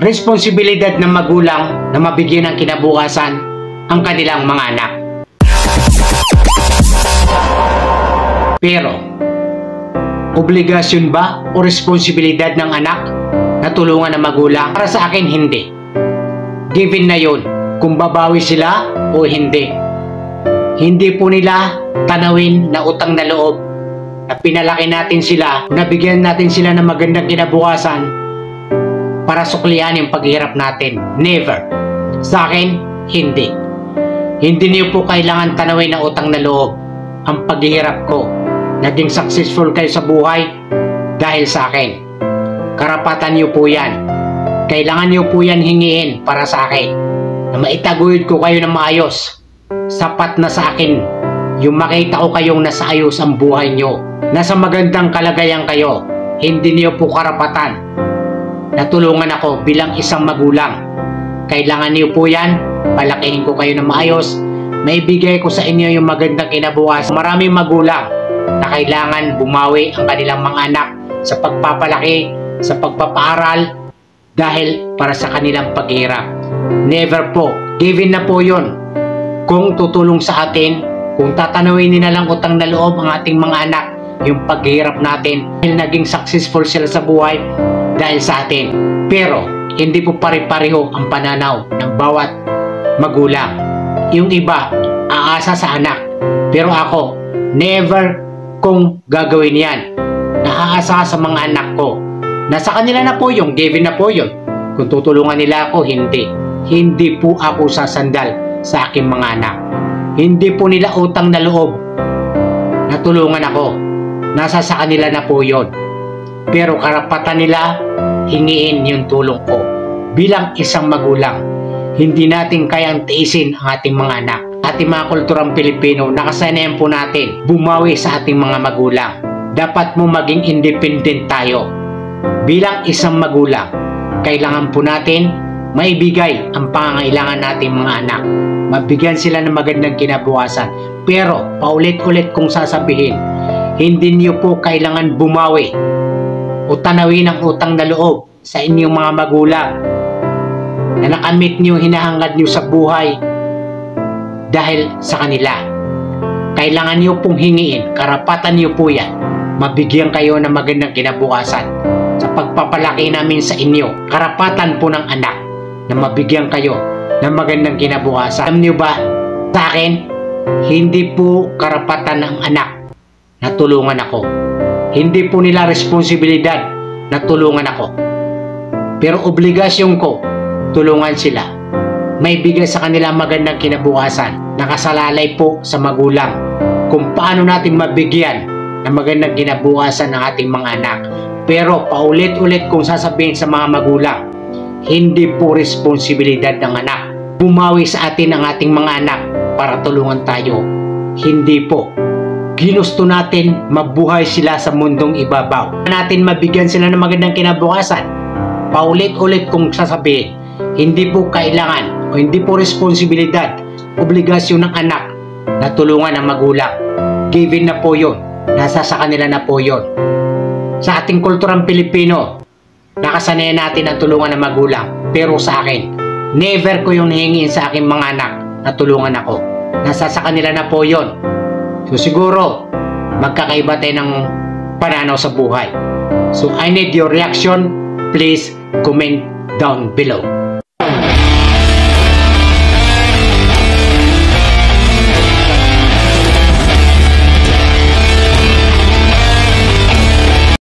responsibilidad ng magulang na mabigyan ng kinabukasan ang kanilang mga anak. Pero, obligasyon ba o responsibilidad ng anak na tulungan ng magulang? Para sa akin, hindi. Given na yun, kung babawi sila o hindi. Hindi po nila tanawin na utang na loob na pinalaki natin sila, nabigyan natin sila ng magandang kinabukasan para suklian yung paghihirap natin. Never. Sa akin, hindi. Hindi niyo po kailangan tanawin na utang na loob ang paghihirap ko. Naging successful kayo sa buhay dahil sa akin. Karapatan niyo po yan. Kailangan niyo po yan hingiin para sa akin. Na maitaguyod ko kayo ng maayos. Sapat na sa akin yung makita ko kayong nasa ayos ang buhay niyo. Nasa magandang kalagayan kayo. Hindi niyo po karapatan na tulungan ako bilang isang magulang. Kailangan niyo po yan. Palakihin ko kayo ng maayos. Maibigay ko sa inyo yung magandang kinabukasan. Maraming magulang na kailangan bumawi ang kanilang mga anak sa pagpapalaki, sa pagpapaaral dahil para sa kanilang paghihirap. Never po. Given na po yun. Kung tutulong sa atin, kung tatanawin na lang utang na loob ang ating mga anak, yung paghihirap natin dahil naging successful sila sa buhay dahil sa atin. Pero hindi po pare-pareho ang pananaw ng bawat magulang. Yung iba aasa sa anak, pero ako never kong gagawin yan. Naaasa sa mga anak ko. Nasa kanila na po yung given na po yun. Kung tutulungan nila ako, hindi. Hindi po ako sasandal sa aking mga anak. Hindi po nila utang na loob na tulungan ako. Nasa sa kanila na po yun. Pero karapatan nila hingiin yung tulong ko. Bilang isang magulang, hindi natin kayang tiisin ang ating mga anak. Ating mga kulturang Pilipino, nakasanayan po natin bumawi sa ating mga magulang. Dapat mo maging independent tayo. Bilang isang magulang, kailangan po natin maibigay ang pangangailangan nating mga anak. Mabigyan sila ng magandang kinabukasan. Pero paulit-ulit kong sasabihin, hindi niyo po kailangan bumawi o tanawin ang utang na loob sa inyong mga magulang na nakamit niyo, hinahangad niyo sa buhay dahil sa kanila. Kailangan niyo pong hingiin, karapatan niyo po yan. Mabigyan kayo ng magandang kinabukasan sa pagpapalaki namin sa inyo. Karapatan po ng anak na mabigyan kayo ng magandang kinabukasan. Alam niyo ba, sa akin, hindi po karapatan ng anak na tulungan ako. Hindi po nila responsibilidad na tulungan ako. Pero obligasyon ko, tulungan sila. May bigay sa kanila magandang kinabukasan. Nakasalalay po sa magulang kung paano natin mabigyan ng magandang kinabukasan ng ating mga anak. Pero paulit-ulit kong sasabihin sa mga magulang, hindi po responsibilidad ng anak bumawi sa atin ang ating mga anak para tulungan tayo. Hindi po. Ginusto natin mabuhay sila sa mundong ibabaw. Natin mabigyan sila ng magandang kinabukasan. Paulit-ulit kong sasabihin, hindi po kailangan o hindi po responsibilidad, obligasyon ng anak na tulungan ang magulang. Given na po yun. Nasa sa kanila na po yun. Sa ating kulturang Pilipino, nakasanayan natin ang tulungan ng magulang. Pero sa akin, never ko yung hingin sa aking mga anak na tulungan ako. Nasa sa kanila na po yun. So siguro, magkakaiba tayo ng pananaw sa buhay. So I need your reaction. Please comment down below.